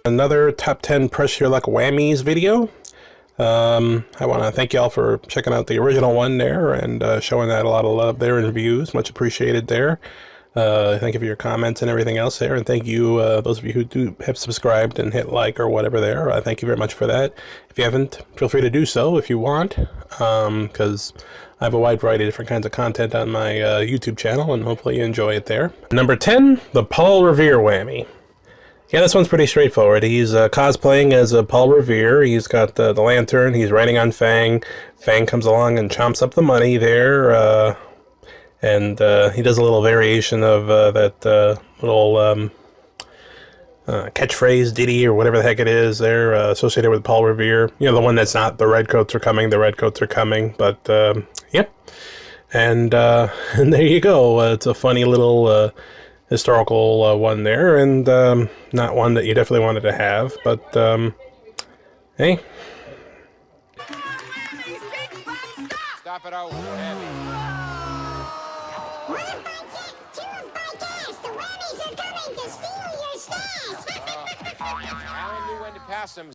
Another top 10 Press Your Luck Whammies video. I want to thank y'all for checking out the original one there and showing that a lot of love there and views. Much appreciated there. Thank you for your comments and everything else there, and thank you those of you who do have subscribed and hit like or whatever there. Thank you very much for that. If you haven't, feel free to do so if you want, because I have a wide variety of different kinds of content on my YouTube channel, and hopefully you enjoy it there. Number 10, the Paul Revere whammy. Yeah, this one's pretty straightforward. He's cosplaying as Paul Revere. He's got the lantern. He's riding on Fang. Fang comes along and chomps up the money there. And he does a little variation of that little catchphrase ditty or whatever the heck it is there associated with Paul Revere. You know, the one that's not "the redcoats are coming, the redcoats are coming." But, yep. And there you go. It's a funny little historical one there, and not one that you definitely wanted to have, but hey. Stop it out, Abby. One by jet, two by gas. The whammies are coming to steal your stash. Alan knew when to pass them.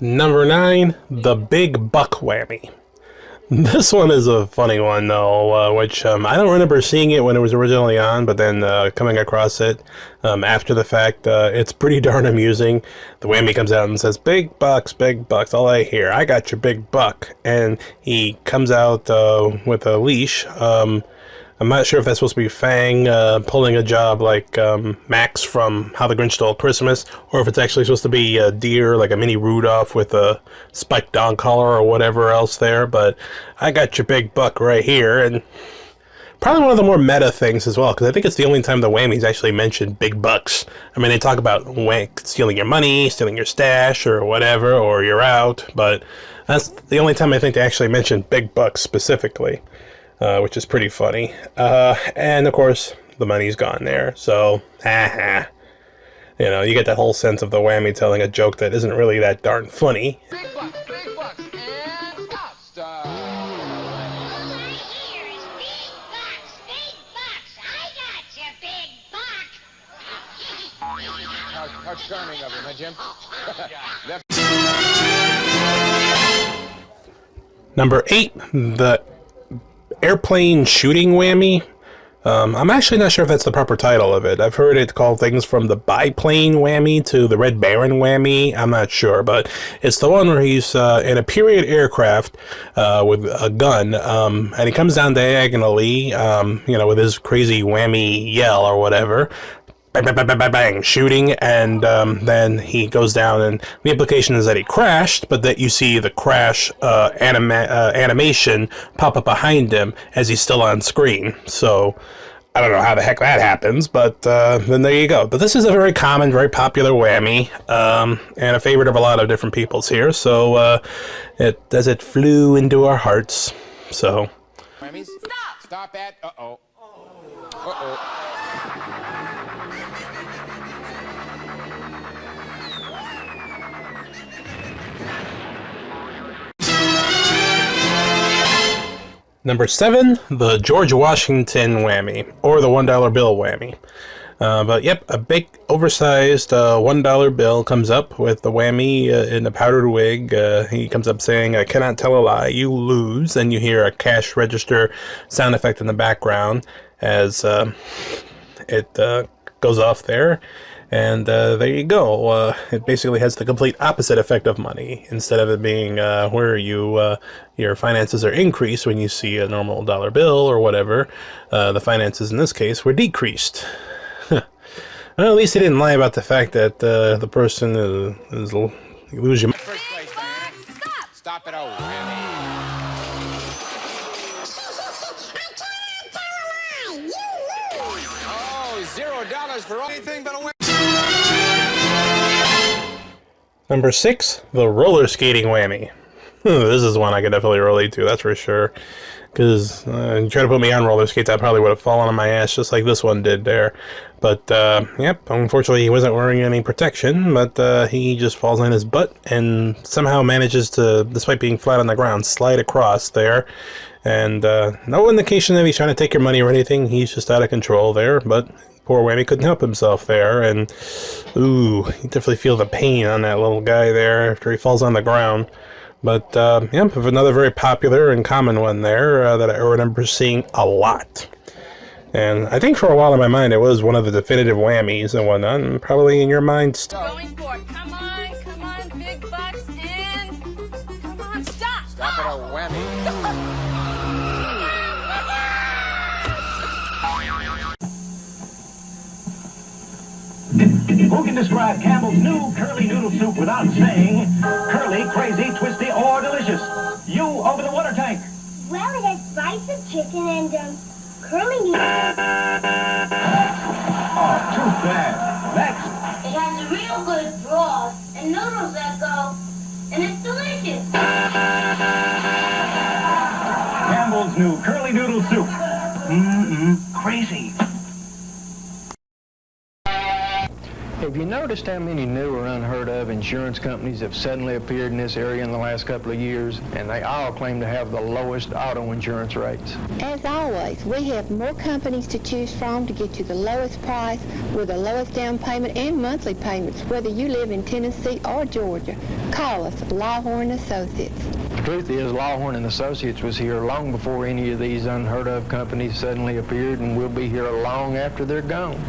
Number 9, the Big Buck Whammy. This one is a funny one, though, which I don't remember seeing it when it was originally on, but then coming across it after the fact, it's pretty darn amusing. The whammy comes out and says, big bucks, all I hear, I got your big buck. And he comes out with a leash. I'm not sure if that's supposed to be Fang pulling a job like Max from How the Grinch Stole Christmas, or if it's actually supposed to be a deer, like a mini Rudolph with a spiked dog collar or whatever else there. But I got your big buck right here, and probably one of the more meta things as well, because I think it's the only time the whammies actually mentioned big bucks. I mean, they talk about stealing your money, stealing your stash, or whatever, or you're out, but that's the only time I think they actually mentioned big bucks specifically. Which is pretty funny. And, of course, the money's gone there. So, you know, you get that whole sense of the whammy telling a joke that isn't really that darn funny. Big bucks, and stop. Stop. Right here is big bucks. I got your big buck. How charming of him, huh, Jim? Number 8, the airplane shooting whammy. I'm actually not sure if that's the proper title of it. I've heard it called things from the biplane whammy to the Red Baron whammy. I'm not sure, but it's the one where he's in a period aircraft with a gun, and he comes down diagonally, you know, with his crazy whammy yell or whatever. Bang, bang, bang, bang, bang, bang, shooting, and then he goes down, and the implication is that he crashed, but that you see the crash animation pop up behind him as he's still on screen. So I don't know how the heck that happens, but then there you go. But this is a very common, very popular whammy, and a favorite of a lot of different people's here. So it flew into our hearts. So Whammies? Stop at. Uh-oh. Uh-oh. Number 7, the George Washington whammy, or the $1 bill whammy. But yep, a big oversized $1 bill comes up with the whammy in a powdered wig. He comes up saying, I cannot tell a lie, you lose. And you hear a cash register sound effect in the background as it goes off there. And there you go. It basically has the complete opposite effect of money. Instead of it being where your finances are increased when you see a normal dollar bill or whatever, the finances in this case were decreased. Well, at least he didn't lie about the fact that the person is losing. First place, Diana. Stop it out, Abby. $0 for anything but a whammy. Number 6, the roller skating whammy. This is one I could definitely relate to, that's for sure. Because you try to put me on roller skates, I probably would have fallen on my ass just like this one did there. But, yep, unfortunately he wasn't wearing any protection, but he just falls on his butt and somehow manages to, despite being flat on the ground, slide across there. And no indication that he's trying to take your money or anything, he's just out of control there, but poor Whammy couldn't help himself there, and ooh, you definitely feel the pain on that little guy there after he falls on the ground. But yeah, another very popular and common one there that I remember seeing a lot. And I think for a while in my mind it was one of the definitive whammies and whatnot, and probably in your mind. Going for it. Come on, big bucks in. Come on, stop. Stop at a whammy. Who can describe Campbell's new curly noodle soup without saying curly, crazy, twisty, or delicious? You over the water tank. Well, it has rice and chicken and, curly noodles. Oh, too bad. Next. It has a real good broth and noodles that go, and it's delicious. Campbell's new curly noodle soup. Crazy. Have you noticed how many new or unheard of insurance companies have suddenly appeared in this area in the last couple of years? And they all claim to have the lowest auto insurance rates. As always, we have more companies to choose from to get you the lowest price with the lowest down payment and monthly payments, whether you live in Tennessee or Georgia. Call us, Lawhorn Associates. The truth is, Lawhorn and Associates was here long before any of these unheard of companies suddenly appeared, and will be here long after they're gone.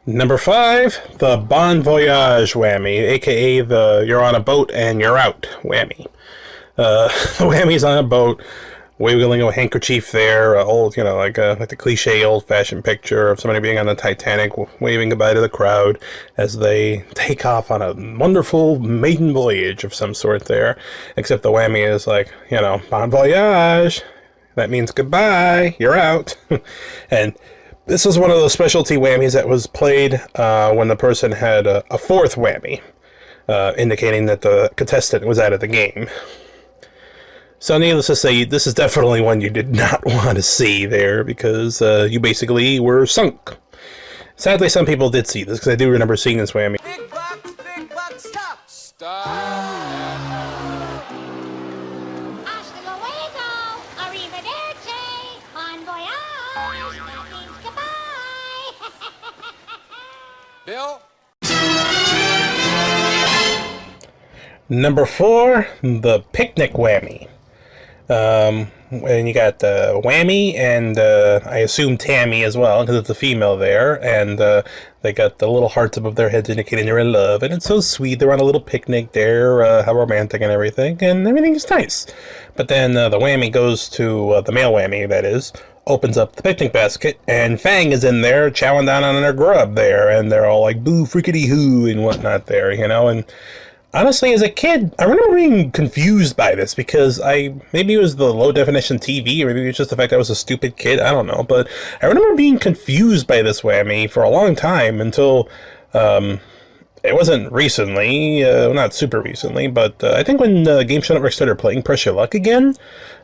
Number 5, the Bon Voyage whammy, aka the you're on a boat and you're out whammy. The whammy's on a boat, wiggling a handkerchief there, old, you know, like the cliche old-fashioned picture of somebody being on the Titanic, waving goodbye to the crowd as they take off on a wonderful maiden voyage of some sort there. Except the whammy is like, you know, Bon Voyage. That means goodbye, you're out. And this is one of those specialty whammies that was played when the person had a fourth whammy, indicating that the contestant was out of the game. So needless to say, this is definitely one you did not want to see there, because you basically were sunk. Sadly, some people did see this, because I do remember seeing this whammy. Big bucks, stop. Stop. Hasta luego. Arrivederci. Bon voyage. That means goodbye. Bill? Number 4, the picnic whammy. And you got Whammy and I assume Tammy as well, because it's a female there, and they got the little hearts above their heads indicating they're in love, and it's so sweet. They're on a little picnic there, how romantic and everything is nice. But then the Whammy goes to the male Whammy, that is, opens up the picnic basket, and Fang is in there chowing down on her grub there, and they're all like boo frickety hoo and whatnot there, you know. And honestly, as a kid, I remember being confused by this, because maybe it was the low definition TV, or maybe it was just the fact I was a stupid kid, I don't know, but I remember being confused by this whammy for a long time until it wasn't recently, not super recently, but I think when Game Show Network started playing Press Your Luck again,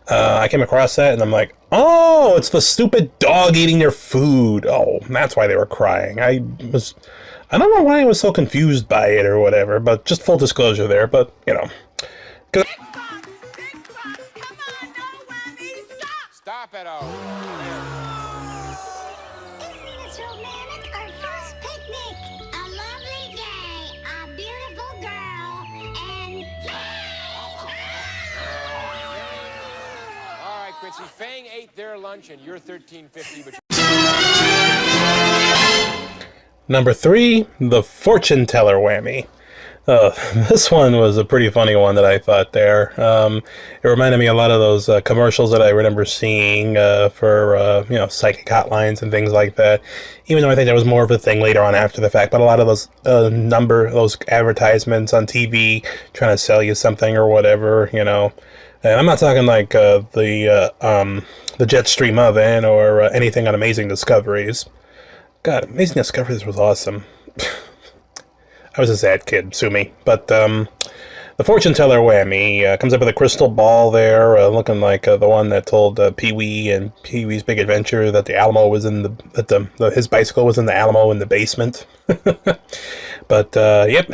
I came across that, and I'm like, oh, it's the stupid dog eating their food. Oh, that's why they were crying. I don't know why I was so confused by it or whatever, but just full disclosure there, but, you know. Big bucks, come on, no whammy, stop. Stop it, oh. Isn't this romantic? Our first picnic. A lovely day. A beautiful girl. And... All right, Quincy, Fang ate their lunch and you're $13.50, but Number 3, the fortune teller whammy. This one was a pretty funny one that I thought there. It reminded me a lot of those commercials that I remember seeing for psychic hotlines and things like that. Even though I think that was more of a thing later on after the fact, but a lot of those those advertisements on TV trying to sell you something or whatever, you know. And I'm not talking like the Jetstream oven or anything on Amazing Discoveries. God, Amazing Discoveries was awesome. I was a sad kid, sue me. But the fortune teller whammy comes up with a crystal ball there, looking like the one that told Pee-wee and Pee-wee's Big Adventure that the Alamo was in his bicycle was in the Alamo in the basement. But yep,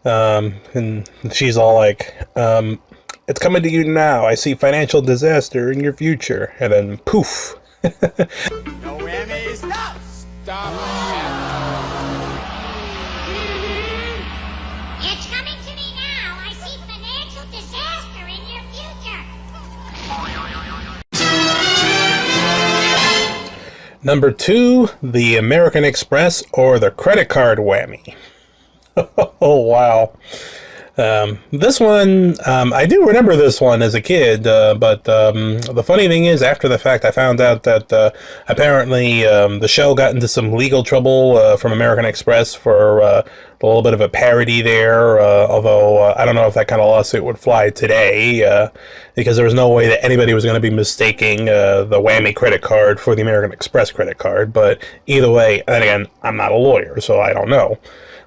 and she's all like, It's coming to you now. I see financial disaster in your future. And then poof. No whammies. Stop. Stop. It's coming to me now. I see financial disaster in your future. Number 2, the American Express or the credit card whammy. Oh, wow. This one, I do remember this one as a kid, but the funny thing is, after the fact, I found out that apparently the show got into some legal trouble from American Express for a little bit of a parody there, although I don't know if that kind of lawsuit would fly today, because there was no way that anybody was going to be mistaking the whammy credit card for the American Express credit card, but either way, and again, I'm not a lawyer, so I don't know.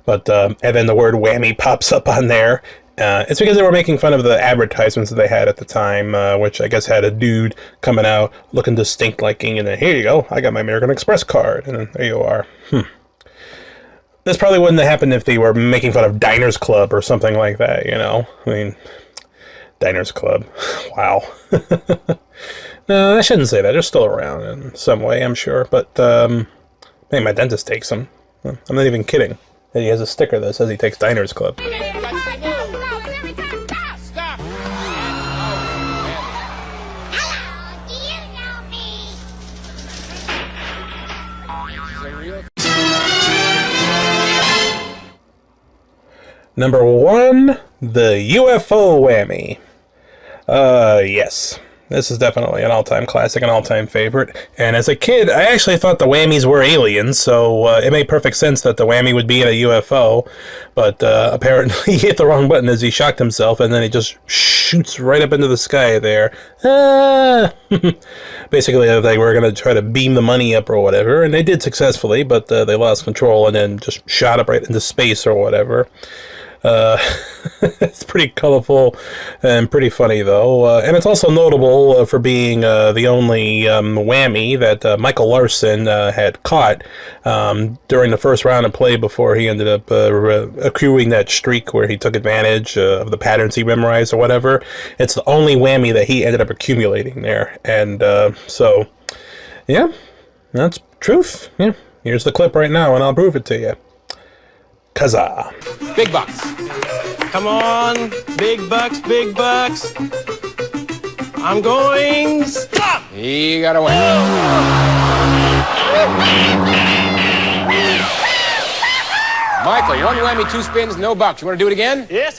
But, and then the word whammy pops up on there. It's because they were making fun of the advertisements that they had at the time, which I guess had a dude coming out looking distinct liking, and then here you go, I got my American Express card, and then there you are. This probably wouldn't have happened if they were making fun of Diners Club or something like that, you know? I mean, Diners Club. Wow. No, I shouldn't say that. They're still around in some way, I'm sure, but maybe my dentist takes them. I'm not even kidding. He has a sticker that says he takes Diners Club. Stop. Stop. Hello, do you know me? Number 1, the UFO whammy. Yes. This is definitely an all-time classic, an all-time favorite. And as a kid, I actually thought the whammies were aliens, so it made perfect sense that the whammy would be in a UFO. But apparently he hit the wrong button as he shocked himself, and then he just shoots right up into the sky there. Ah! Basically, they were going to try to beam the money up or whatever, and they did successfully, but they lost control and then just shot up right into space or whatever. It's pretty colorful and pretty funny, though. And it's also notable for being the only whammy that Michael Larson had caught during the first round of play before he ended up accruing that streak where he took advantage of the patterns he memorized or whatever. It's the only whammy that he ended up accumulating there. And so, yeah, that's truth. Yeah, here's the clip right now, and I'll prove it to you. Kazaa. Big bucks. Come on, big bucks, big bucks. I'm going. Stop! He got away. Michael, 1 whammy, 2 spins, no bucks. You want to do it again? Yes,